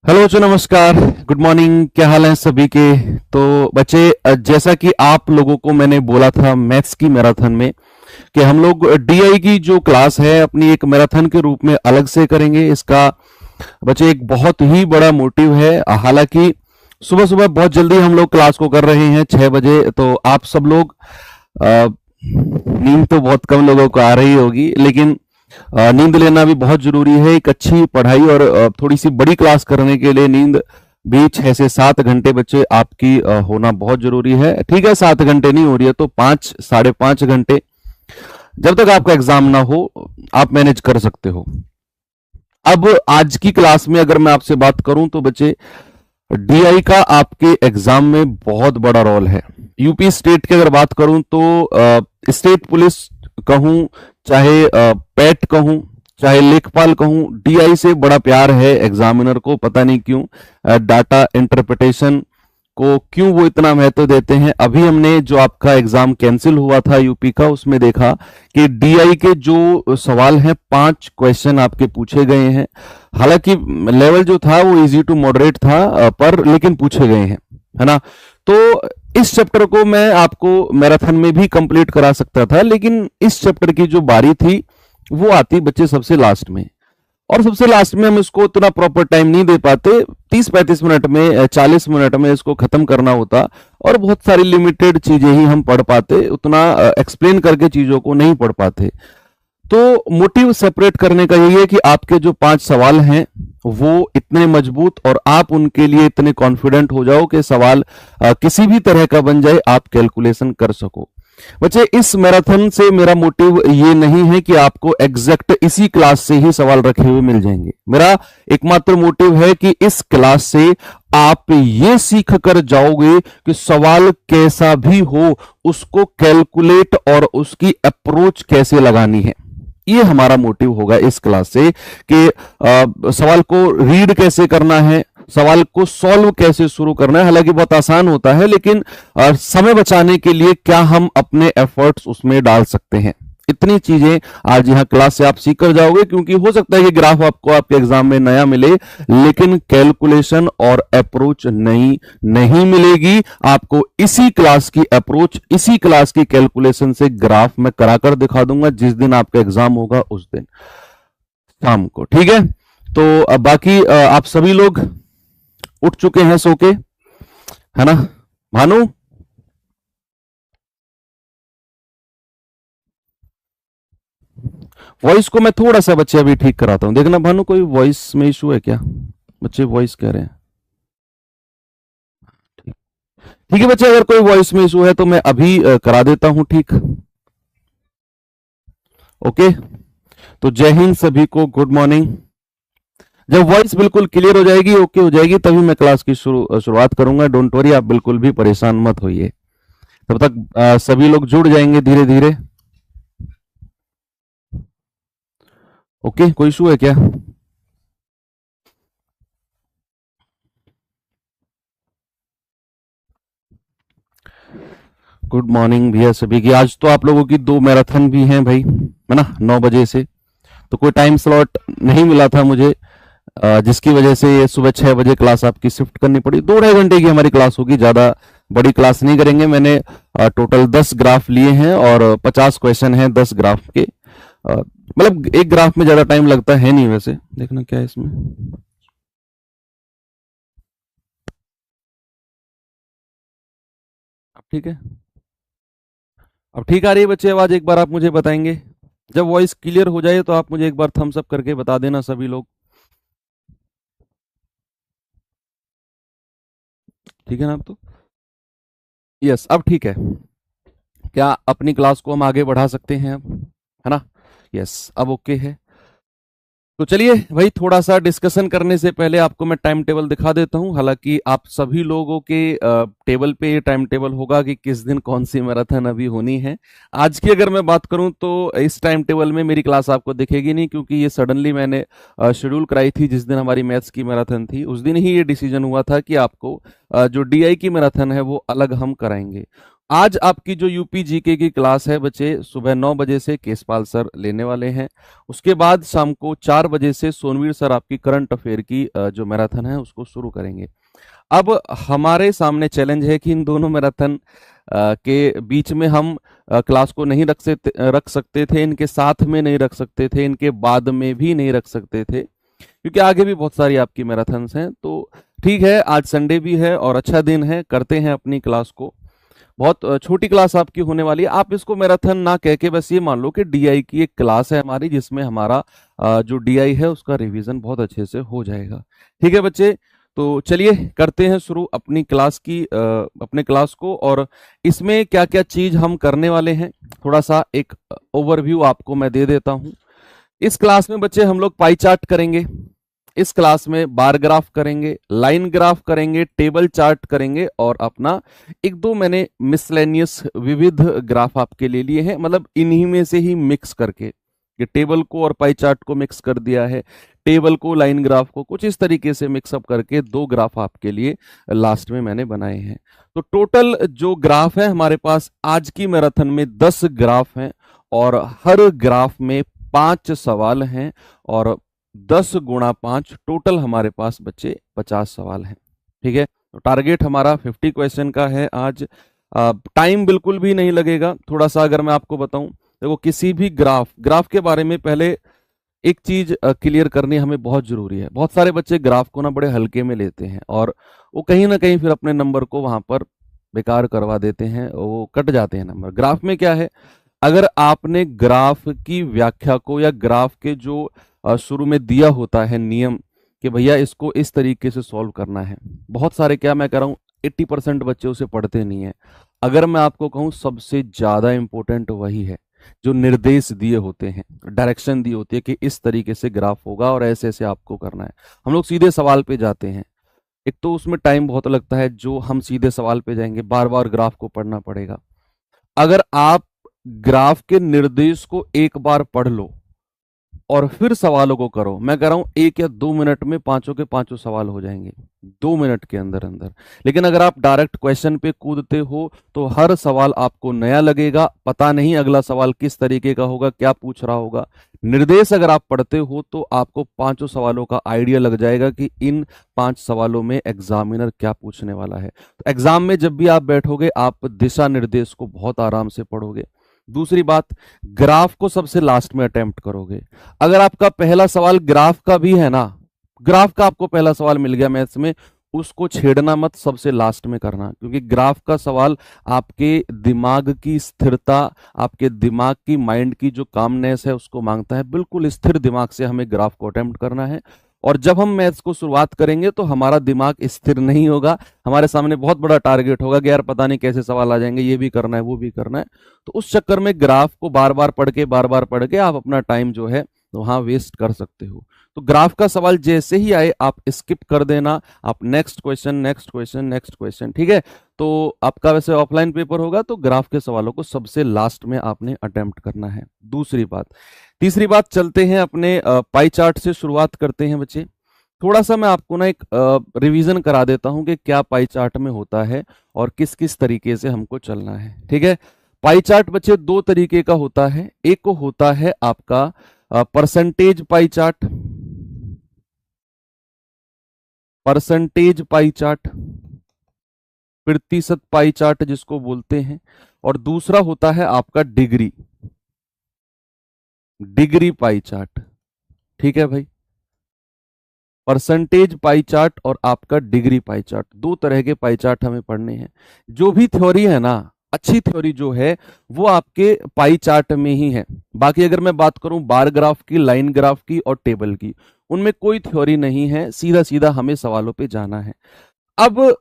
Hello बच्चों, नमस्कार, good morning. क्या हाल है सभी के। तो बच्चे, जैसा कि आप लोगों को मैंने बोला था मैथ्स की मैराथन में कि हम लोग डीआई की जो क्लास है अपनी एक मैराथन के रूप में अलग से करेंगे। इसका बच्चे एक बहुत ही बड़ा मोटिव है। हालांकि सुबह सुबह बहुत जल्दी हम लोग क्लास को कर रहे हैं 6 बजे, तो आप सब लोग नींद तो बहुत कम लोगों को आ रही होगी, लेकिन नींद लेना भी बहुत जरूरी है। एक अच्छी पढ़ाई और थोड़ी सी बड़ी क्लास करने के लिए नींद भी 6 से 7 घंटे बच्चे आपकी होना बहुत जरूरी है। ठीक है, 7 घंटे नहीं हो रही है तो 5 साढ़े 5 घंटे, जब तक आपका एग्जाम ना हो आप मैनेज कर सकते हो। अब आज की क्लास में अगर मैं आपसे बात करूं तो बच्चे, डीआई का आपके एग्जाम में बहुत बड़ा रोल है। यूपी स्टेट की अगर बात करूं तो स्टेट पुलिस कहूं, चाहे पैट कहूं, चाहे लेखपाल कहूं, डीआई से बड़ा प्यार है एग्जामिनर को। पता नहीं क्यों डाटा इंटरप्रिटेशन को क्यों वो इतना महत्व देते हैं। अभी हमने जो आपका एग्जाम कैंसिल हुआ था यूपी का, उसमें देखा कि डीआई के जो सवाल हैं 5 क्वेश्चन आपके पूछे गए हैं। हालांकि लेवल जो था वो इजी टू मॉडरेट था, पर लेकिन पूछे गए हैं, है ना। तो इस चैप्टर को मैं आपको मैराथन में भी कंप्लीट करा सकता था, लेकिन इस चैप्टर की जो बारी थी वो आती बच्चे सबसे लास्ट में, और सबसे लास्ट में हम इसको उतना प्रॉपर टाइम नहीं दे पाते। 30-35 मिनट में, 40 मिनट में इसको खत्म करना होता, और बहुत सारी लिमिटेड चीजें ही हम पढ़ पाते, उतना एक्सप्लेन करके चीजों को नहीं पढ़ पाते। तो मोटिव सेपरेट करने का यही है कि आपके जो 5 सवाल हैं वो इतने मजबूत और आप उनके लिए इतने कॉन्फिडेंट हो जाओ कि सवाल किसी भी तरह का बन जाए, आप कैलकुलेशन कर सको। बच्चे, इस मैराथन से मेरा मोटिव ये नहीं है कि आपको एग्जैक्ट इसी क्लास से ही सवाल रखे हुए मिल जाएंगे। मेरा एकमात्र मोटिव है कि इस क्लास से आप ये सीख कर जाओगे कि सवाल कैसा भी हो उसको कैलकुलेट और उसकी अप्रोच कैसे लगानी है। ये हमारा मोटिव होगा इस क्लास से कि सवाल को रीड कैसे करना है, सवाल को सॉल्व कैसे शुरू करना है। हालांकि बहुत आसान होता है, लेकिन समय बचाने के लिए क्या हम अपने एफर्ट्स उसमें डाल सकते हैं, इतनी चीजें आज यहाँ क्लास से आप सीख कर जाओगे। क्योंकि हो सकता है कि ग्राफ आपको आपके एग्जाम में नया मिले, लेकिन कैलकुलेशन और अप्रोच नहीं मिलेगी आपको। इसी क्लास की अप्रोच, इसी क्लास की कैलकुलेशन से ग्राफ मैं कराकर दिखा दूंगा जिस दिन आपका एग्जाम होगा, उस दिन शाम को। ठीक है, तो अब बाकी आप सभी लोग उठ चुके हैं सो के, है ना। भानु, वॉइस को मैं थोड़ा सा बच्चे अभी ठीक कराता हूं। देखना भानु, कोई वॉइस में इशू है क्या। बच्चे वॉइस कह रहे हैं। ठीक, ठीक है बच्चे, अगर कोई वॉइस में इशू है तो मैं अभी करा देता हूं ठीक। ओके, तो जय हिंद सभी को, गुड मॉर्निंग। जब वॉइस बिल्कुल क्लियर हो जाएगी, ओके हो जाएगी, तभी मैं क्लास की शुरुआत करूंगा। डोंट वरी, आप बिल्कुल भी परेशान मत होइए। तब तक सभी लोग जुड़ जाएंगे धीरे धीरे। ओके, कोई इशू है क्या। गुड मॉर्निंग भैया सभी की। आज तो आप लोगों की 2 मैराथन भी हैं भाई, है ना, 9 बजे से। तो कोई टाइम स्लॉट नहीं मिला था मुझे, जिसकी वजह से ये सुबह 6 बजे क्लास आपकी शिफ्ट करनी पड़ी। 2-2.5 घंटे की हमारी क्लास होगी, ज्यादा बड़ी क्लास नहीं करेंगे। मैंने टोटल 10 ग्राफ लिए हैं और 50 क्वेश्चन हैं 10 ग्राफ के। मतलब एक ग्राफ में ज्यादा टाइम लगता है नहीं। वैसे देखना क्या है इसमें। अब ठीक है, अब ठीक आ रही है बच्चे आवाज। एक बार आप मुझे बताएंगे, जब वॉइस क्लियर हो जाए तो आप मुझे एक बार थम्स अप करके बता देना सभी लोग। ठीक है ना, अब तो यस, अब ठीक है। क्या अपनी क्लास को हम आगे बढ़ा सकते हैं अब, है ना। यस, अब ओके है। तो चलिए भाई, थोड़ा सा डिस्कशन करने से पहले आपको मैं टाइम टेबल दिखा देता हूं। हालांकि आप सभी लोगों के टेबल पे ये टाइम टेबल होगा कि किस दिन कौन सी मैराथन अभी होनी है। आज की अगर मैं बात करूं तो इस टाइम टेबल में मेरी क्लास आपको दिखेगी नहीं, क्योंकि ये सडनली मैंने शेड्यूल कराई थी। जिस दिन हमारी मैथ्स की मैराथन थी उस दिन ही ये डिसीजन हुआ था कि आपको जो डीआई की मैराथन है वो अलग हम कराएंगे। आज आपकी जो यूपी जीके की क्लास है बच्चे, सुबह 9 बजे से केसपाल सर लेने वाले हैं। उसके बाद शाम को 4 बजे से सोनवीर सर आपकी करंट अफेयर की जो मैराथन है उसको शुरू करेंगे। अब हमारे सामने चैलेंज है कि इन दोनों मैराथन के बीच में हम क्लास को नहीं रख सकते थे, इनके साथ में नहीं रख सकते थे, इनके बाद में भी नहीं रख सकते थे, क्योंकि आगे भी बहुत सारी आपकी मैराथन्स हैं। तो ठीक है, आज संडे भी है और अच्छा दिन है, करते हैं अपनी क्लास को। बहुत छोटी क्लास आपकी होने वाली है। आप इसको मैराथन ना कह के बस ये मान लो कि डीआई की एक क्लास है हमारी, जिसमें हमारा जो डीआई है उसका रिवीजन बहुत अच्छे से हो जाएगा। ठीक है बच्चे, तो चलिए करते हैं शुरू अपनी क्लास की अपने क्लास को। और इसमें क्या क्या चीज हम करने वाले हैं, थोड़ा सा एक ओवरव्यू आपको मैं दे देता हूं। इस क्लास में बच्चे हम लोग पाई चार्ट करेंगे, इस क्लास में बार ग्राफ करेंगे, लाइन ग्राफ करेंगे, टेबल चार्ट करेंगे, और अपना एक दो मैंने मिसलेनियस विविध ग्राफ आपके ले लिए हैं, मतलब इन्हीं में से ही मिक्स करके, कि टेबल को और पाई चार्ट को मिक्स कर दिया है, टेबल को लाइन ग्राफ को कुछ इस तरीके से मिक्सअप करके दो ग्राफ आपके लिए लास्ट में मैंने बनाए हैं। तो टोटल जो ग्राफ है हमारे पास आज की मैराथन में 10 ग्राफ हैं, और हर ग्राफ में 5 सवाल हैं, और 10 गुणा 5 टोटल हमारे पास बच्चे 50 सवाल हैं। ठीक है, तो टारगेट हमारा 50 क्वेश्चन का है आज। टाइम बिल्कुल भी नहीं लगेगा। थोड़ा सा अगर मैं आपको बताऊं, देखो किसी भी ग्राफ के बारे में पहले एक चीज क्लियर करनी हमें बहुत जरूरी है। बहुत सारे बच्चे ग्राफ को ना बड़े हल्के में लेते हैं, और वो कहीं ना कहीं फिर अपने नंबर को वहां पर बेकार करवा देते हैं, वो कट जाते हैं नंबर। ग्राफ में क्या है, अगर आपने ग्राफ की व्याख्या को या ग्राफ के जो शुरू में दिया होता है नियम कि भैया इसको इस तरीके से सॉल्व करना है, बहुत सारे क्या मैं कह रहा हूँ 80% बच्चे उसे पढ़ते नहीं है। अगर मैं आपको कहूँ सबसे ज्यादा इंपॉर्टेंट वही है जो निर्देश दिए होते हैं, डायरेक्शन दी होती है कि इस तरीके से ग्राफ होगा और ऐसे ऐसे आपको करना है। हम लोग सीधे सवाल पे जाते हैं, एक तो उसमें टाइम बहुत लगता है, जो हम सीधे सवाल पे जाएंगे बार बार ग्राफ को पढ़ना पड़ेगा। अगर आप ग्राफ के निर्देश को एक बार पढ़ लो और फिर सवालों को करो, मैं कह रहा हूं 1 या 2 मिनट में पांचों के पांचों सवाल हो जाएंगे, 2 मिनट के अंदर अंदर। लेकिन अगर आप डायरेक्ट क्वेश्चन पे कूदते हो तो हर सवाल आपको नया लगेगा, पता नहीं अगला सवाल किस तरीके का होगा, क्या पूछ रहा होगा। निर्देश अगर आप पढ़ते हो तो आपको पांचों सवालों का आइडिया लग जाएगा कि इन 5 सवालों में एग्जामिनर क्या पूछने वाला है। तो एग्जाम में जब भी आप बैठोगे आप दिशा निर्देश को बहुत आराम से पढ़ोगे। दूसरी बात, ग्राफ को सबसे लास्ट में अटेम्प्ट करोगे। अगर आपका पहला सवाल ग्राफ का भी है ना, ग्राफ का आपको पहला सवाल मिल गया मैथ्स में, उसको छेड़ना मत, सबसे लास्ट में करना, क्योंकि ग्राफ का सवाल आपके दिमाग की स्थिरता, आपके दिमाग की माइंड की जो कामनेस है उसको मांगता है। बिल्कुल स्थिर दिमाग से हमें ग्राफ को अटेम्प्ट करना है। और जब हम मैथ्स को शुरुआत करेंगे तो हमारा दिमाग स्थिर नहीं होगा, हमारे सामने बहुत बड़ा टारगेट होगा कि यार पता नहीं कैसे सवाल आ जाएंगे, ये भी करना है वो भी करना है। तो उस चक्कर में ग्राफ को बार बार पढ़ के आप अपना टाइम जो है वहां वेस्ट कर सकते हो। तो ग्राफ का सवाल जैसे ही आए आप स्किप कर देना, आप next question next question next question. ठीक है, तो आपका वैसे ऑफलाइन पेपर होगा तो ग्राफ के सवालों को सबसे लास्ट में आपने अटेम्प्ट करना है। दूसरी बात, तीसरी बात, चलते हैं अपने पाई चार्ट से शुरुआत करते हैं बच्चे। थोड़ा सा मैं आपको ना एक रिवीजन करा देता हूं कि क्या पाई चार्ट में होता है और किस किस तरीके से हमको चलना है। ठीक है, पाई चार्ट बच्चे 2 तरीके का होता है। एक होता है आपका percentage pie chart, percentage pie chart, प्रतिशत पाई चार्ट जिसको बोलते हैं, और दूसरा होता है आपका डिग्री, डिग्री पाई चार्ट। ठीक है भाई, परसेंटेज पाई चार्ट और आपका डिग्री पाई चार्ट, 2 तरह के पाई चार्ट हमें पढ़ने हैं। जो भी थ्योरी है ना, अच्छी थ्योरी जो है वो आपके पाई चार्ट में ही है। बाकी अगर मैं बात करूं बार ग्राफ की, लाइन ग्राफ की और टेबल की, उनमें कोई थ्योरी नहीं है, सीधा सीधा हमें सवालों पे जाना है। अब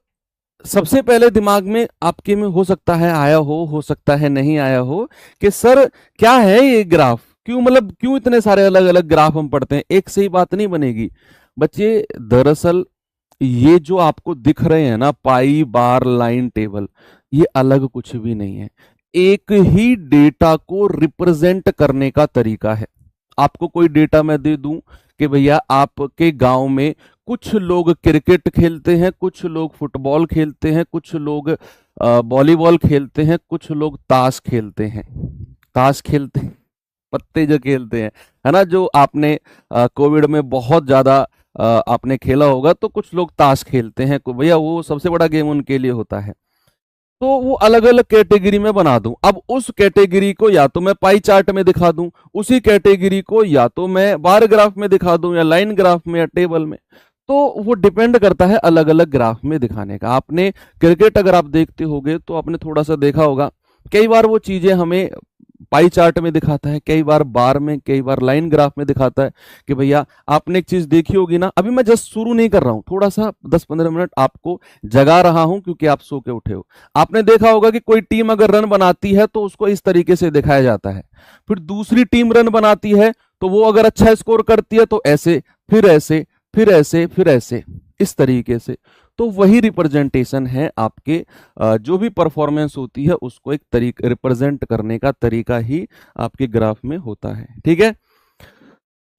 सबसे पहले दिमाग में आपके में हो सकता है आया हो सकता है नहीं आया हो कि सर क्या है ये ग्राफ, क्यों मतलब क्यों इतने सारे अलग अलग ग्राफ हम पढ़ते हैं, एक से ही बात नहीं बनेगी। बच्चे दरअसल ये जो आपको दिख रहे हैं ना, पाई बार लाइन टेबल, ये अलग कुछ भी नहीं है, एक ही डेटा को रिप्रेजेंट करने का तरीका है। आपको कोई डेटा मैं दे दूं कि भैया आपके गांव में कुछ लोग क्रिकेट खेलते हैं, कुछ लोग फुटबॉल खेलते हैं, कुछ लोग वॉलीबॉल खेलते हैं, कुछ लोग ताश खेलते हैं। ताश खेलते हैं, पत्ते जो खेलते हैं, है ना, जो आपने कोविड में बहुत ज्यादा आपने खेला होगा, तो कुछ लोग ताश खेलते हैं, भैया वो सबसे बड़ा गेम उनके लिए होता है। तो वो अलग अलग कैटेगरी में बना दूं। अब उस कैटेगरी को या तो मैं पाई चार्ट में दिखा दूं, उसी कैटेगरी को या तो मैं बार ग्राफ में दिखा दूं, या लाइन ग्राफ में, या टेबल में। तो वो डिपेंड करता है अलग अलग ग्राफ में दिखाने का। आपने क्रिकेट अगर आप देखते होगे तो आपने थोड़ा सा देखा होगा, कई बार वो चीजें हमें पाई चार्ट में दिखाता है, कई बार बार में, कई बार लाइन ग्राफ में दिखाता है कि भैया आपने एक चीज देखी होगी ना। अभी मैं जस्ट शुरू नहीं कर रहा हूं, थोड़ा सा 10-15 मिनट आपको जगा रहा हूं क्योंकि आप सो के उठे हो। आपने देखा होगा कि कोई टीम अगर रन बनाती है तो उसको इस तरीके से दिखाया जाता है, फिर दूसरी टीम रन बनाती है तो वो अगर अच्छा स्कोर करती है तो ऐसे, फिर ऐसे, फिर ऐसे, फिर ऐसे, इस तरीके से। तो वही रिप्रेजेंटेशन है आपके जो भी परफॉर्मेंस होती है उसको एक तरीका रिप्रेजेंट करने का तरीका ही आपके ग्राफ में होता है। ठीक है,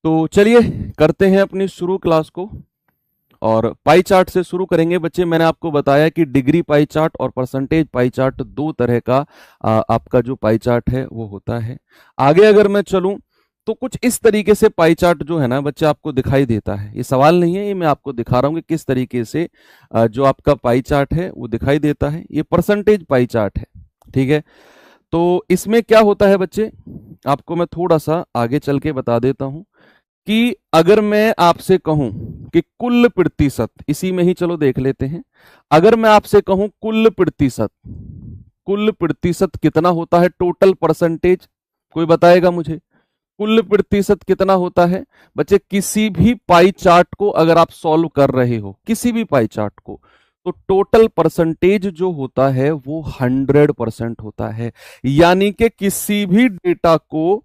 तो चलिए करते हैं अपनी शुरू क्लास को, और पाई चार्ट से शुरू करेंगे। बच्चे मैंने आपको बताया कि डिग्री पाई चार्ट और परसेंटेज पाई चार्ट दो तरह का आपका जो पाई चार्ट है वो होता है। आगे अगर मैं चलूं तो कुछ इस तरीके से पाई चार्ट जो है ना बच्चे आपको दिखाई देता है। ये सवाल नहीं है, ये मैं आपको दिखा रहा हूं कि किस तरीके से जो आपका पाई चार्ट है वो दिखाई देता है। ये परसेंटेज पाई चार्ट है। ठीक है, तो इसमें क्या होता है बच्चे, आपको मैं थोड़ा सा आगे चल के बता देता हूं कि अगर मैं आपसे कहूं कि कुल प्रतिशत, इसी में ही चलो देख लेते हैं। अगर मैं आपसे कहूं कुल प्रतिशत, कुल प्रतिशत कितना होता है, टोटल परसेंटेज, कोई बताएगा मुझे कुल प्रतिशत कितना होता है? बच्चे किसी भी पाई चार्ट को अगर आप सॉल्व कर रहे हो, किसी भी पाई चार्ट को, तो टोटल परसेंटेज जो होता है वो 100% होता है। यानी कि किसी भी डेटा को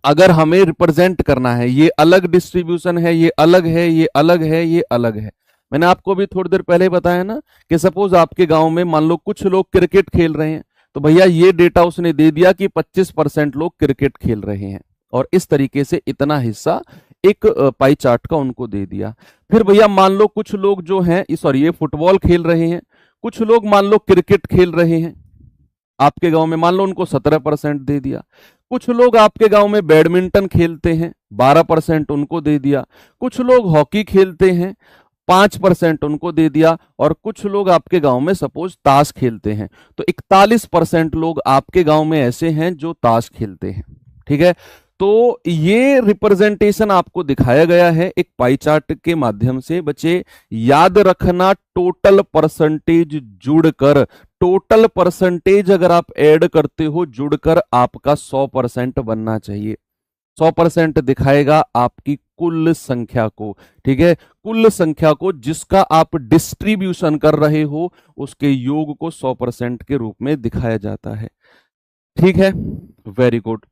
अगर हमें रिप्रेजेंट करना है, ये अलग डिस्ट्रीब्यूशन है, ये अलग है, ये अलग है, ये अलग है। मैंने आपको भी थोड़ी देर पहले बताया ना कि सपोज आपके गांव में मान लो कुछ लोग क्रिकेट खेल रहे हैं, तो भैया ये डेटा उसने दे दिया कि 25% लोग क्रिकेट खेल रहे हैं, और इस तरीके से इतना हिस्सा एक पाई चार्ट का उनको दे दिया। फिर भैया मान लो कुछ लोग जो हैं, सॉरी, ये फुटबॉल खेल रहे हैं, कुछ लोग मान लो क्रिकेट खेल रहे हैं आपके गांव में, मान लो उनको 17% दे दिया। कुछ लोग आपके गांव में बैडमिंटन खेलते हैं, 12% उनको दे दिया। कुछ लोग हॉकी खेलते हैं, 5% उनको दे दिया। और कुछ लोग आपके गांव में सपोज ताश खेलते हैं, तो 41% लोग आपके गांव में ऐसे हैं जो ताश खेलते हैं। ठीक है, तो ये रिप्रेजेंटेशन आपको दिखाया गया है एक पाई चार्ट के माध्यम से। बच्चे याद रखना, टोटल परसेंटेज जुड़कर, टोटल परसेंटेज अगर आप ऐड करते हो जुड़कर आपका 100% बनना चाहिए। 100% दिखाएगा आपकी कुल संख्या को। ठीक है, कुल संख्या को जिसका आप डिस्ट्रीब्यूशन कर रहे हो उसके योग को 100% के रूप में दिखाया जाता है। ठीक है, वेरी गुड।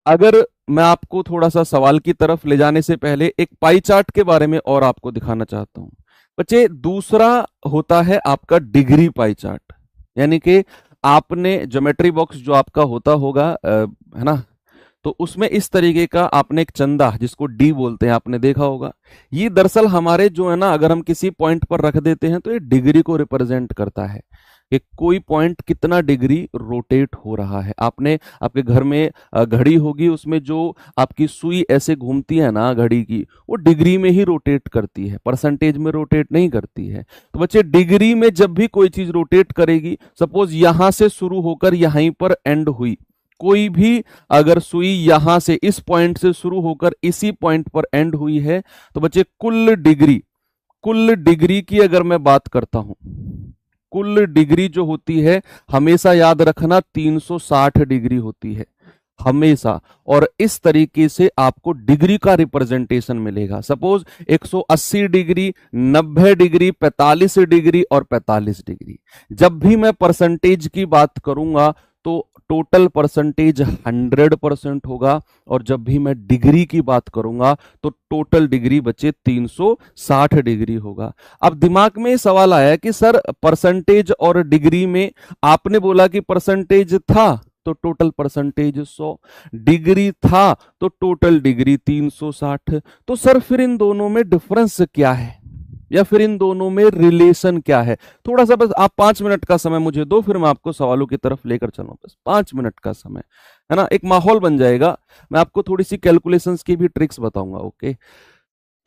अगर मैं आपको थोड़ा सा सवाल की तरफ ले जाने से पहले एक पाई चार्ट के बारे में और आपको दिखाना चाहता हूं। बच्चे दूसरा होता है आपका डिग्री पाई चार्ट, यानी कि आपने ज्योमेट्री बॉक्स जो आपका होता होगा है ना, तो उसमें इस तरीके का आपने एक चंदा जिसको डी बोलते हैं आपने देखा होगा। ये दरअसल हमारे जो है ना, अगर हम किसी पॉइंट पर रख देते हैं तो ये डिग्री को रिप्रेजेंट करता है कि कोई पॉइंट कितना डिग्री रोटेट हो रहा है। आपने आपके घर में घड़ी होगी, उसमें जो आपकी सुई ऐसे घूमती है ना घड़ी की, वो डिग्री में ही रोटेट करती है, परसेंटेज में रोटेट नहीं करती है। तो बच्चे डिग्री में जब भी कोई चीज रोटेट करेगी, सपोज यहां से शुरू होकर यहीं पर एंड हुई, कोई भी अगर सुई यहां से इस पॉइंट से शुरू होकर इसी पॉइंट पर एंड हुई है, तो बच्चे कुल डिग्री की अगर मैं बात करता हूं, कुल डिग्री जो होती है हमेशा याद रखना 360 डिग्री होती है हमेशा। और इस तरीके से आपको डिग्री का रिप्रेजेंटेशन मिलेगा। सपोज 180 डिग्री, 90 डिग्री, 45 डिग्री और 45 डिग्री। जब भी मैं परसेंटेज की बात करूंगा तो टोटल परसेंटेज 100% होगा, और जब भी मैं डिग्री की बात करूंगा तो टोटल डिग्री बच्चे 360 डिग्री होगा। अब दिमाग में सवाल आया कि सर परसेंटेज और डिग्री में आपने बोला कि परसेंटेज था तो टोटल परसेंटेज 100, डिग्री था तो टोटल डिग्री 360, तो सर फिर इन दोनों में डिफरेंस क्या है? या फिर इन दोनों में रिलेशन क्या है? थोड़ा सा बस आप 5 मिनट का समय मुझे दो, फिर मैं आपको सवालों की तरफ लेकर चलूं। बस 5 मिनट का समय है ना, एक माहौल बन जाएगा। मैं आपको थोड़ी सी कैलकुलेशंस की भी ट्रिक्स बताऊंगा। ओके,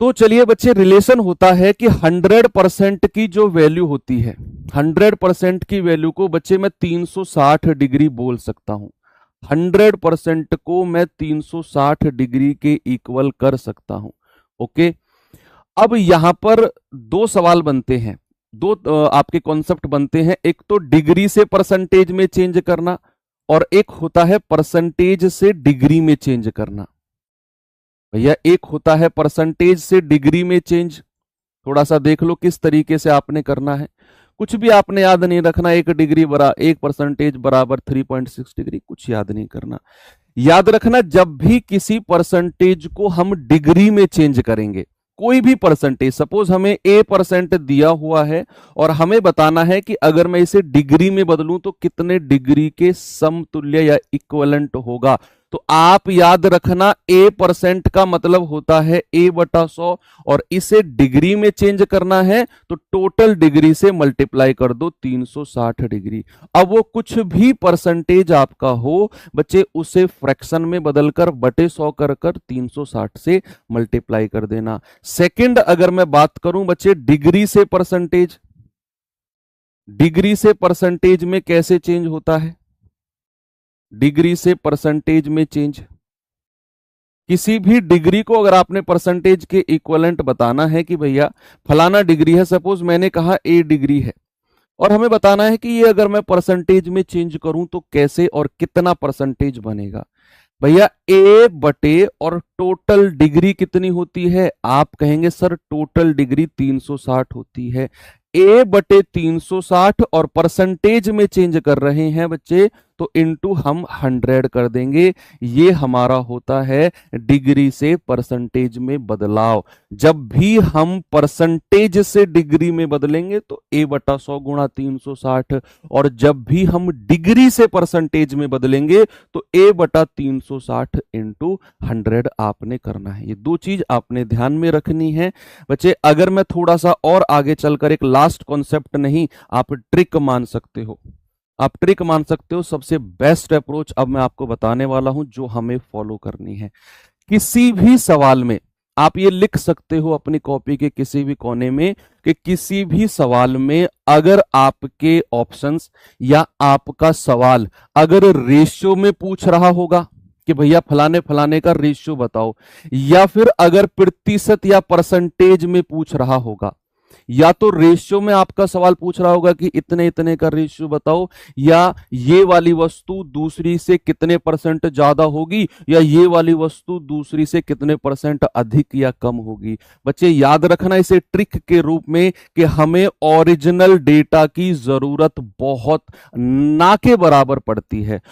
तो चलिए बच्चे, रिलेशन होता है कि 100% की जो वैल्यू होती है, 100% की वैल्यू को बच्चे मैं 360 डिग्री बोल सकता हूं। 100% को मैं 360 डिग्री के इक्वल कर सकता हूं। ओके, अब यहां पर दो सवाल बनते हैं, दो आपके कॉन्सेप्ट बनते हैं। एक तो डिग्री से परसेंटेज में चेंज करना, और एक होता है परसेंटेज से डिग्री में चेंज करना। भैया एक होता है परसेंटेज से डिग्री में चेंज, थोड़ा सा देख लो किस तरीके से आपने करना है। कुछ भी आपने याद नहीं रखना, 1% बराबर 3.6 डिग्री, कुछ याद नहीं करना। याद रखना, जब भी किसी परसेंटेज को हम डिग्री में चेंज करेंगे, कोई भी परसेंटेज, सपोज हमें A% दिया हुआ है और हमें बताना है कि अगर मैं इसे डिग्री में बदलूं तो कितने डिग्री के समतुल्य या इक्विवेलेंट होगा। तो आप याद रखना, A% का मतलब होता है A/100, और इसे डिग्री में चेंज करना है तो टोटल डिग्री से मल्टीप्लाई कर दो 360 डिग्री। अब वो कुछ भी परसेंटेज आपका हो बच्चे, उसे फ्रैक्शन में बदलकर बटे 100 कर 360 से मल्टीप्लाई कर देना। सेकंड, अगर मैं बात करूं बच्चे डिग्री से परसेंटेज, डिग्री से परसेंटेज में कैसे चेंज होता है? डिग्री से परसेंटेज में चेंज, किसी भी डिग्री को अगर आपने परसेंटेज के इक्विवेलेंट बताना है कि भैया फलाना डिग्री है, सपोज मैंने कहा A डिग्री है, और हमें बताना है कि ये अगर मैं परसेंटेज में चेंज करूं तो कैसे और कितना परसेंटेज बनेगा। भैया A बटे और टोटल डिग्री कितनी होती है? आप कहेंगे सर टोटल डिग्री 360 होती है। A बटे 360 और परसेंटेज में चेंज कर रहे हैं बच्चे, तो इनटू हम 100 कर देंगे। ये हमारा होता है डिग्री से परसेंटेज में बदलाव। जब भी हम परसेंटेज से डिग्री में बदलेंगे तो A/100 गुणा 360, और जब भी हम डिग्री से परसेंटेज में बदलेंगे तो A/360 इंटू 100 आपने करना है। ये दो चीज आपने ध्यान में रखनी है बच्चे। अगर मैं थोड़ा सा और आगे चलकर, एक लास्ट कॉन्सेप्ट नहीं, आप ट्रिक मान सकते हो, आप ट्रिक मान सकते हो। सबसे बेस्ट अप्रोच अब मैं आपको बताने वाला हूं जो हमें फॉलो करनी है। किसी भी सवाल में आप ये लिख सकते हो अपनी कॉपी के किसी भी कोने में कि किसी भी सवाल में अगर आपके ऑप्शंस या आपका सवाल अगर रेशियो में पूछ रहा होगा कि भैया फलाने फलाने का रेशियो बताओ, या फिर अगर प्रतिशत या परसेंटेज में पूछ रहा होगा, या तो रेशियो में आपका सवाल पूछ रहा होगा कि इतने इतने का रेशियो बताओ, या ये वाली वस्तु दूसरी से कितने परसेंट ज्यादा होगी, या ये वाली वस्तु दूसरी से कितने परसेंट अधिक या कम होगी। बच्चे याद रखना इसे ट्रिक के रूप में कि हमें ओरिजिनल डेटा की जरूरत बहुत ना के बराबर पड़ती है।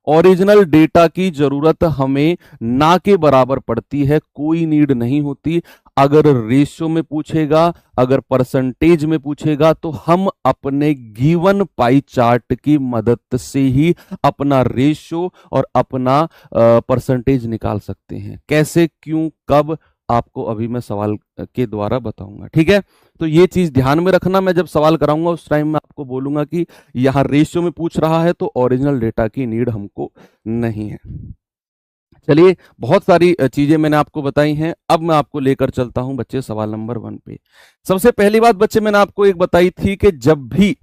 ओरिजिनल डेटा की जरूरत हमें ना के बराबर पड़ती है, कोई नीड नहीं होती। अगर रेशियो में पूछेगा, अगर परसेंटेज में पूछेगा, तो हम अपने गिवन पाई चार्ट की मदद से ही अपना रेशियो और अपना परसेंटेज निकाल सकते हैं। कैसे, क्यों, कब, आपको अभी मैं सवाल के द्वारा बताऊंगा। ठीक है, तो ये चीज ध्यान में रखना। मैं जब सवाल कराऊंगा उस टाइम मैं आपको बोलूंगा कि यहां रेशियो में पूछ रहा है तो ओरिजिनल डेटा की नीड हमको नहीं है। चलिए, बहुत सारी चीजें मैंने आपको बताई हैं। अब मैं आपको लेकर चलता हूं बच्चे सवाल नंबर 1 पे। सबसे पहली बात बच्चे मैंने आपको एक बताई थी कि जब भी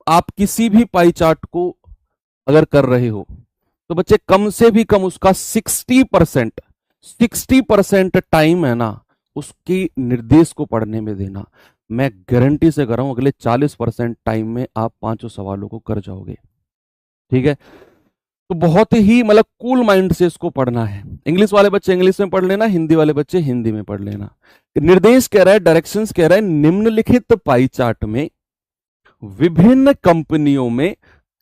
आप किसी भी पाई चार्ट को अगर कर रहे हो तो बच्चे कम से भी कम उसका 60% टाइम है ना उसकी निर्देश को पढ़ने में देना। मैं गारंटी से कर रहा हूं अगले 40% टाइम में आप 5 सवालों को कर जाओगे। ठीक है, तो बहुत ही मतलब कूल माइंड से इसको पढ़ना है। इंग्लिश वाले बच्चे इंग्लिश में पढ़ लेना, हिंदी वाले बच्चे हिंदी में पढ़ लेना। निर्देश कह रहा है, डायरेक्शंस कह रहा है, निम्नलिखित पाई चार्ट में विभिन्न कंपनियों में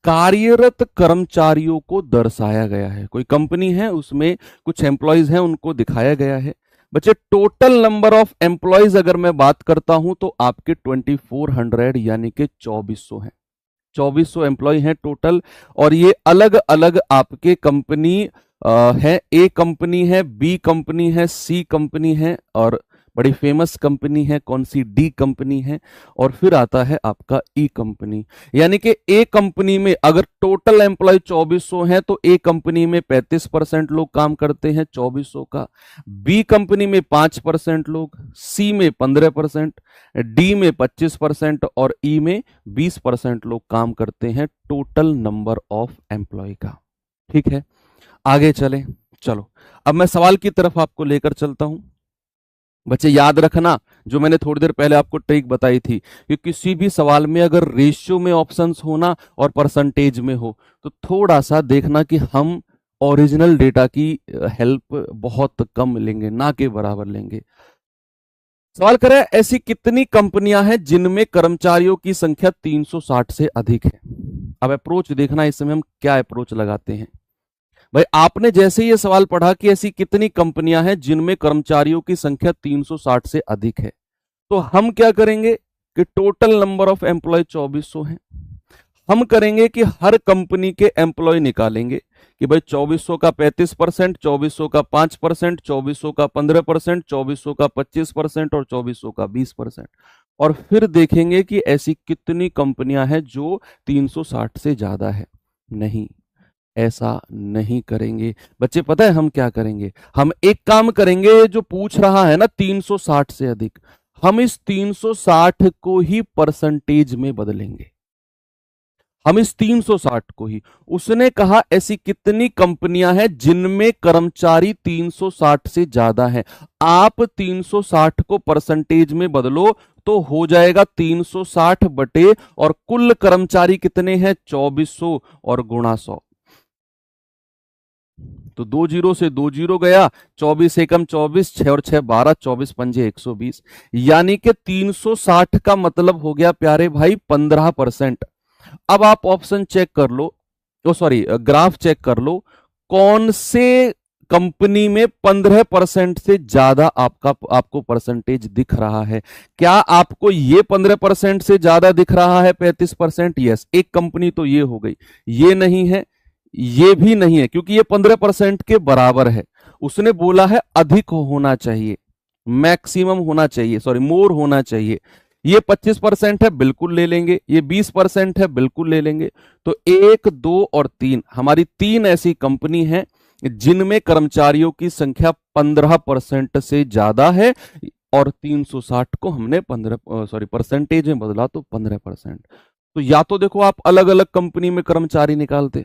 कार्यरत कर्मचारियों को दर्शाया गया है। कोई कंपनी है, उसमें कुछ एम्प्लॉयज हैं, उनको दिखाया गया है। बच्चे टोटल नंबर ऑफ एम्प्लॉयज अगर मैं बात करता हूं तो आपके 2400 यानी कि 2400 हैं। 2400 एम्प्लॉय हैं टोटल, और ये अलग अलग आपके कंपनी है। ए कंपनी है, बी कंपनी है, सी कंपनी है, और बड़ी फेमस कंपनी है, कौन सी, डी कंपनी है। और फिर आता है आपका ई कंपनी। यानी कि ए कंपनी में अगर टोटल एम्प्लॉय 2400 हैं तो ए कंपनी में 35% लोग काम करते हैं 2400 का, बी कंपनी में 5% लोग, सी में 15%, डी में 25% और ई में 20% लोग काम करते हैं टोटल नंबर ऑफ एम्प्लॉय का। ठीक है, आगे चलें। चलो अब मैं सवाल की तरफ आपको लेकर चलता हूं। बच्चे याद रखना, जो मैंने थोड़ी देर पहले आपको ट्रिक बताई थी कि किसी भी सवाल में अगर रेशियो में ऑप्शंस होना और परसेंटेज में हो तो थोड़ा सा देखना कि हम ओरिजिनल डेटा की हेल्प बहुत कम लेंगे, ना के बराबर लेंगे। सवाल करें, ऐसी कितनी कंपनियां हैं जिनमें कर्मचारियों की संख्या 360 से अधिक है। अब अप्रोच देखना, इस समय हम क्या अप्रोच लगाते हैं। भाई आपने जैसे ये सवाल पढ़ा कि ऐसी कितनी कंपनियां हैं जिनमें कर्मचारियों की संख्या 360 से अधिक है, तो हम क्या करेंगे कि टोटल नंबर ऑफ एम्प्लॉय 2400 हैं। हम करेंगे कि हर कंपनी के एम्प्लॉय निकालेंगे कि भाई 2400 का 35%, 2400 का 5%, 2400 का 15%, 2400 का 25% और 2400 का 20%। और फिर देखेंगे कि ऐसी कितनी कंपनियां हैं जो 360 से ज्यादा है। नहीं, ऐसा नहीं करेंगे बच्चे। पता है हम क्या करेंगे, हम एक काम करेंगे, जो पूछ रहा है ना 360 से अधिक, हम इस 360 को ही परसेंटेज में बदलेंगे। हम इस 360 को ही, उसने कहा ऐसी कितनी कंपनियां हैं जिनमें कर्मचारी 360 से ज्यादा हैं, आप 360 को परसेंटेज में बदलो तो हो जाएगा 360 बटे, और कुल कर्मचारी कितने हैं 2400 और गुणा 100। तो 2 जीरो से 2 जीरो गया, 24 एकम 24, 6 और 6 12, 24 पंजे 120, यानी कि 360 का मतलब हो गया प्यारे भाई 15%। अब आप ऑप्शन चेक कर लो, सॉरी ग्राफ चेक कर लो, कौन से कंपनी में 15% से ज्यादा आपको परसेंटेज दिख रहा है। क्या आपको ये 15% से ज्यादा दिख रहा है 35%? यस, एक कंपनी तो ये हो गई, ये नहीं है, ये भी नहीं है, क्योंकि ये 15% के बराबर है। उसने बोला है अधिक होना चाहिए, मैक्सिमम होना चाहिए, सॉरी मोर होना चाहिए। ये 25% है, बिल्कुल ले लेंगे, ये 20% है, बिल्कुल ले लेंगे। तो 1, 2 और 3, हमारी 3 ऐसी कंपनी है जिनमें कर्मचारियों की संख्या 15% से ज्यादा है, और 360 को हमने परसेंटेज में बदला तो 15%। तो या तो देखो आप अलग अलग कंपनी में कर्मचारी निकालते,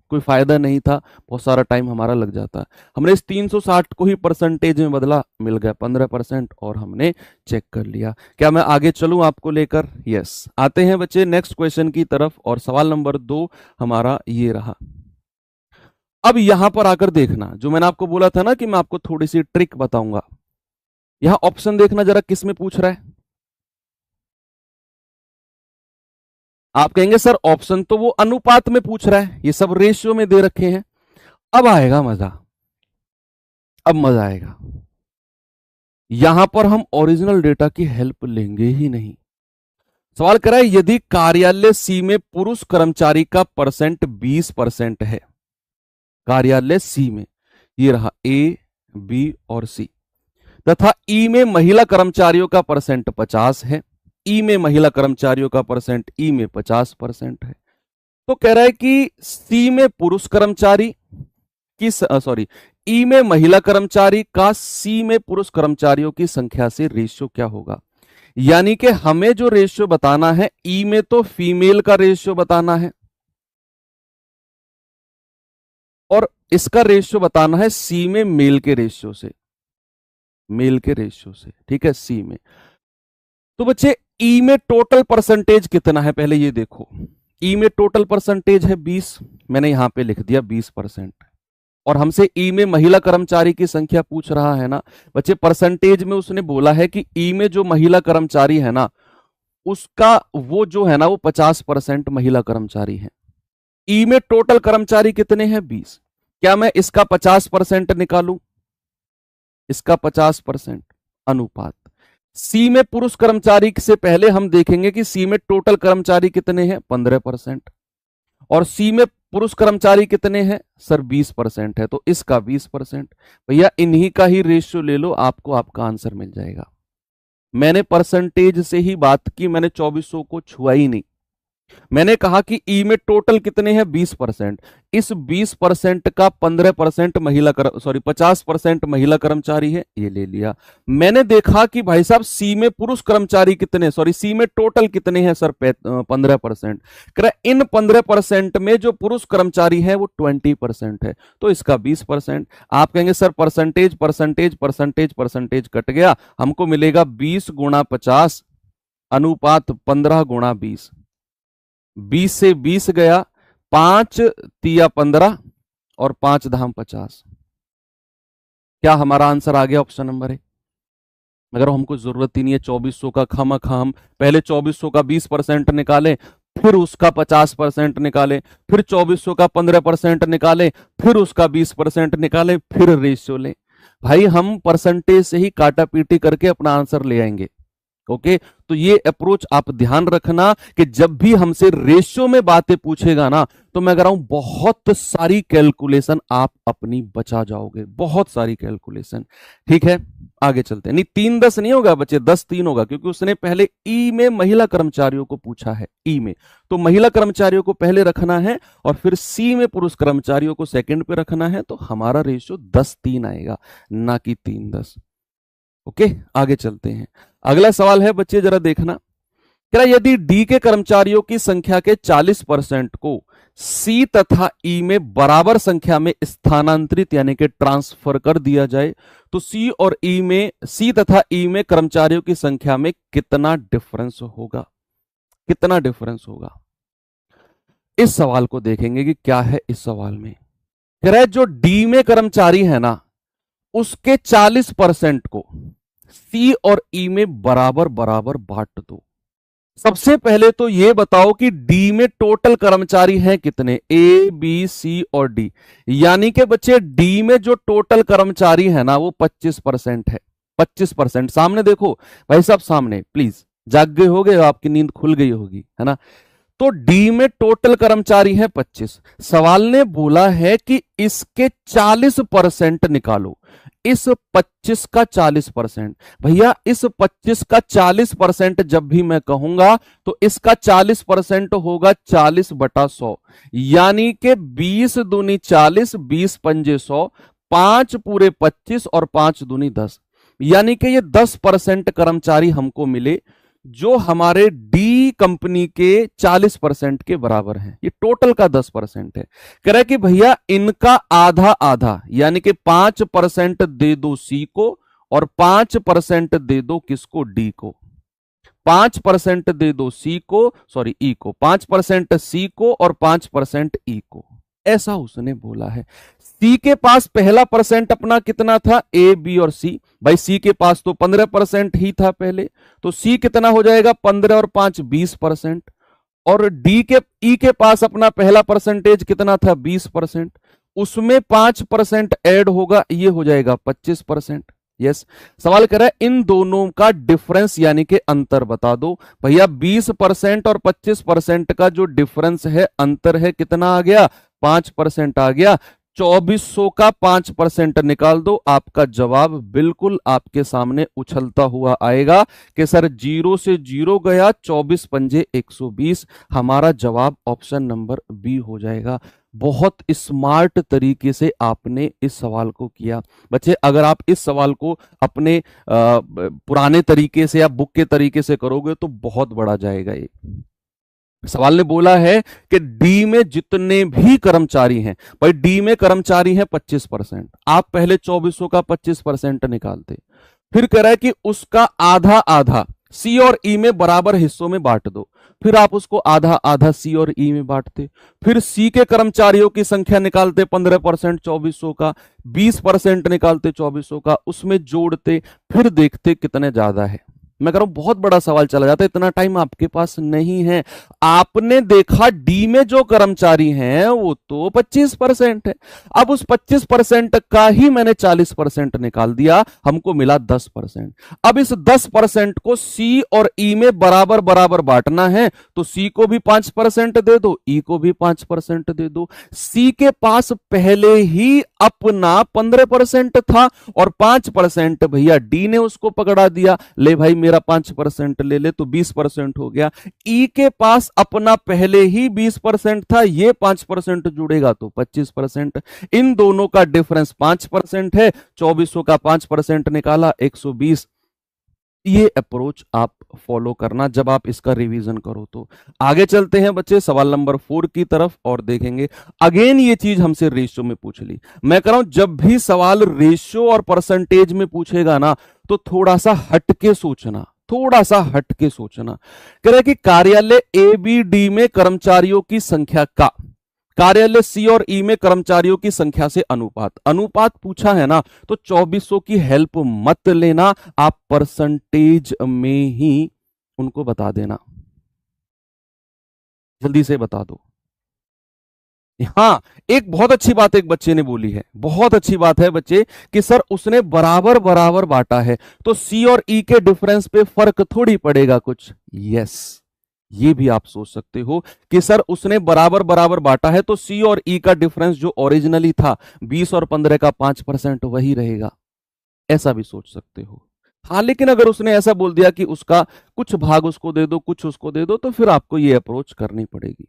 कोई फायदा नहीं था, बहुत सारा टाइम हमारा लग जाता। हमने इस 360 को ही परसेंटेज में बदला, मिल गया 15%, और हमने चेक कर लिया। क्या मैं आगे चलूं आपको लेकर? यस, आते हैं बच्चे नेक्स्ट क्वेश्चन की तरफ, और सवाल नंबर 2 हमारा ये रहा। अब यहां पर आकर देखना, जो मैंने आपको बोला था ना कि मैं आपको थोड़ी सी ट्रिक बताऊंगा। यहां ऑप्शन देखना जरा, किस में पूछ रहा है। आप कहेंगे सर ऑप्शन तो वो अनुपात में पूछ रहा है, ये सब रेशियो में दे रखे हैं। अब आएगा मजा, अब मजा आएगा। यहां पर हम ओरिजिनल डेटा की हेल्प लेंगे ही नहीं। सवाल करा है, यदि कार्यालय सी में पुरुष कर्मचारी का परसेंट 20% है, कार्यालय सी में, ये रहा ए, बी और सी, तथा ई में महिला कर्मचारियों का परसेंट 50 है, ई में महिला कर्मचारियों का परसेंट ई में 50% है, तो कह रहा है कि सी में पुरुष कर्मचारी की, सॉरी, ई में महिला कर्मचारी का सी में पुरुष कर्मचारियों की संख्या से रेशियो क्या होगा। यानी कि हमें जो रेशियो बताना है, ई में तो फीमेल का रेशियो बताना है, और इसका रेशियो बताना है सी में मेल के रेशियो से, मेल के रेशियो से, ठीक है, सी में। तो बच्चे ई में टोटल परसेंटेज कितना है, पहले ये देखो। ई में टोटल परसेंटेज है 20, मैंने यहां पे लिख दिया 20%, और हमसे ई में महिला कर्मचारी की संख्या पूछ रहा है ना बच्चे। परसेंटेज में उसने बोला है कि ई में जो महिला कर्मचारी है ना, उसका वो जो है ना वो 50% महिला कर्मचारी है। ई में टोटल कर्मचारी कितने हैं 20, क्या मैं इसका 50% निकालूं, इसका 50% अनुपात। सी में पुरुष कर्मचारी से पहले हम देखेंगे कि सी में टोटल कर्मचारी कितने हैं 15%, और सी में पुरुष कर्मचारी कितने हैं सर 20% है, तो इसका 20%। भैया इन्हीं का ही रेशियो ले लो, आपको आपका आंसर मिल जाएगा। मैंने परसेंटेज से ही बात की, मैंने 2400 को छुआ ही नहीं। मैंने कहा कि ई में टोटल कितने हैं 20%, इस 20% का 15% महिला 50% महिला कर्मचारी है, ये ले लिया। मैंने देखा कि भाई साहब सी में पुरुष कर्मचारी कितने, सी में टोटल कितने हैं सर 15%। इन 15% में जो पुरुष कर्मचारी है वो 20% है, तो इसका 20%। आप कहेंगे sir percentage percentage percentage percentage cut गया, हमको मिलेगा 20 गुणा 50 अनुपात 15 गुणा 20। 20 से 20 गया, 5 तिया 15 और 5 धाम 50। क्या हमारा आंसर आ गया ऑप्शन नंबर ए? मगर हमको जरूरत ही नहीं है 2400 का, खामखा हम पहले 2400 का 20% निकालें, फिर उसका 50% निकालें, फिर 2400 का 15% निकालें, फिर उसका 20% निकालें, फिर रेशियो लें। भाई हम परसेंटेज से ही काटा पीटी करके अपना आंसर ले आएंगे। ओके, तो ये अप्रोच आप ध्यान रखना कि जब भी हमसे रेशियो में बातें पूछेगा ना, तो मैं कह रहा हूं बहुत सारी कैलकुलेशन आप अपनी बचा जाओगे, बहुत सारी कैलकुलेशन। ठीक है, आगे चलते हैं। नहीं 3-10 नहीं होगा बच्चे, 10-3 होगा, क्योंकि उसने पहले ई में महिला कर्मचारियों को पूछा है। ई में तो महिला कर्मचारियों को पहले रखना है और फिर सी में पुरुष कर्मचारियों को सेकंड पे रखना है, तो हमारा रेशियो 10-3 आएगा, ना कि 3-10। ओके, आगे चलते हैं। अगला सवाल है बच्चे जरा देखना, क्या यदि डी के कर्मचारियों की संख्या के 40% को सी तथा ई में बराबर संख्या में स्थानांतरित यानी कि ट्रांसफर कर दिया जाए, तो सी तथा ई में कर्मचारियों की संख्या में कितना डिफरेंस होगा? कितना डिफरेंस होगा? इस सवाल को देखेंगे कि क्या है इस सवाल में। कह रहा है जो डी में कर्मचारी है ना, उसके 40% को सी और ई में बराबर बराबर बांट दो। सबसे पहले तो ये बताओ कि डी में टोटल कर्मचारी हैं कितने, ए बी सी और डी। यानी कि बच्चे डी में जो टोटल कर्मचारी है ना वो 25% है। 25%। सामने देखो भाई साहब, सामने प्लीज, जाग गए होगे, आपकी नींद खुल गई होगी, है ना। तो डी में टोटल कर्मचारी है 25। सवाल ने बोला है कि इसके 40% निकालो, इस 25 का 40%। भैया इस 25 का 40% जब भी मैं कहूंगा तो इसका 40% होगा 40/100, यानी कि 20 दूनी 40, 20 पंजे 100, 5 पूरे 25 और 5 दूनी 10, यानी कि ये 10% कर्मचारी हमको मिले जो हमारे डी कंपनी के 40% के बराबर हैं। ये टोटल का 10% है। कह रहा है कि भैया इनका आधा आधा, यानी कि 5% दे दो सी को और 5% दे दो किसको, डी को। 5% दे दो सी को, सॉरी ई को, 5% सी को और 5% ई को, ऐसा उसने बोला है। सी के पास पहला परसेंट अपना कितना था, ए बी और सी। भाई सी के पास तो 15% ही था पहले, तो सी कितना हो जाएगा, 15 और 5 20%। और डी के ई के पास अपना पहला परसेंटेज कितना था, 20%, उसमें 5% ऐड होगा, ये हो जाएगा 25%। यस, सवाल कर रहा है इन दोनों का डिफरेंस यानी कि अंतर बता दो। भैया 20% और 25% का जो डिफरेंस है, अंतर है, कितना आ गया, 5% आ गया। 2400 का 5% निकाल दो, आपका जवाब बिल्कुल आपके सामने उछलता हुआ आएगा कि सर 0 से 0 गया, 24 पंजे 120। हमारा जवाब ऑप्शन नंबर बी हो जाएगा। बहुत स्मार्ट तरीके से आपने इस सवाल को किया बच्चे। अगर आप इस सवाल को अपने पुराने तरीके से या बुक के तरीके से करोगे तो बहुत बड़ा जाएगा। ये सवाल ने बोला है कि डी में जितने भी कर्मचारी हैं, भाई डी में कर्मचारी हैं 25%, आप पहले 2400 का 25% निकालते, फिर कह रहा है कि उसका आधा आधा सी और ई में बराबर हिस्सों में बांट दो, फिर आप उसको आधा आधा सी और ई में बांटते, फिर सी के कर्मचारियों की संख्या निकालते 15% 2400 का, 20% निकालते 2400 का, उसमें जोड़ते, फिर देखते कितने ज्यादा है। मैं कह रहा हूं बहुत बड़ा सवाल चला जाता है, इतना टाइम आपके पास नहीं है। आपने देखा डी में जो कर्मचारी हैं वो तो 25% है। अब उस 25% का ही मैंने 40% निकाल दिया, हमको मिला 10%। अब इस 10% को सी और ई में बराबर बराबर बांटना है, तो सी को भी 5% दे दो, ई को भी 5% दे दो। सी के पास पहले ही अपना 15% था और 5% भैया डी ने उसको पकड़ा दिया, ले भाई मेरा 5% ले ले, तो 20% हो गया। ई के पास अपना पहले ही 20% था, ये 5% जुड़ेगा तो 25%। इन दोनों का डिफरेंस 5% है, 2400 का 5% निकाला 120। ये अप्रोच आप फॉलो करना जब आप इसका रिवीजन करो। तो आगे चलते हैं बच्चे सवाल नंबर 4 की तरफ और देखेंगे। अगेन ये चीज हमसे रेशियो में पूछ ली। मैं कह रहा हूं जब भी सवाल रेशियो और परसेंटेज में पूछेगा ना, तो थोड़ा सा हटके सोचना, थोड़ा सा हटके सोचना। कह रहा है कि कार्यालय ए बी डी में कर्मचारियों की संख्या का कार्यालय सी और ई में कर्मचारियों की संख्या से अनुपात, अनुपात पूछा है ना, तो 2400 की हेल्प मत लेना, आप परसेंटेज में ही उनको बता देना, जल्दी से बता दो। हाँ, एक बहुत अच्छी बात एक बच्चे ने बोली है, बहुत अच्छी बात है बच्चे, कि सर उसने बराबर बराबर बांटा है, तो सी और ई के डिफरेंस पे फर्क थोड़ी पड़ेगा कुछ। यस, ये भी आप सोच सकते हो कि सर उसने बराबर बराबर बांटा है, तो सी और ई का डिफरेंस जो ओरिजिनली था 20 और 15 का 5% वही रहेगा, ऐसा भी सोच सकते हो। हाँ, लेकिन अगर उसने ऐसा बोल दिया कि उसका कुछ भाग उसको दे दो, कुछ उसको दे दो, तो फिर आपको ये अप्रोच करनी पड़ेगी।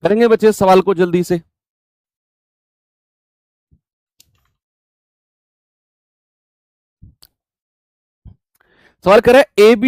करेंगे बच्चे सवाल को जल्दी से। सवाल कर रहा है ए बी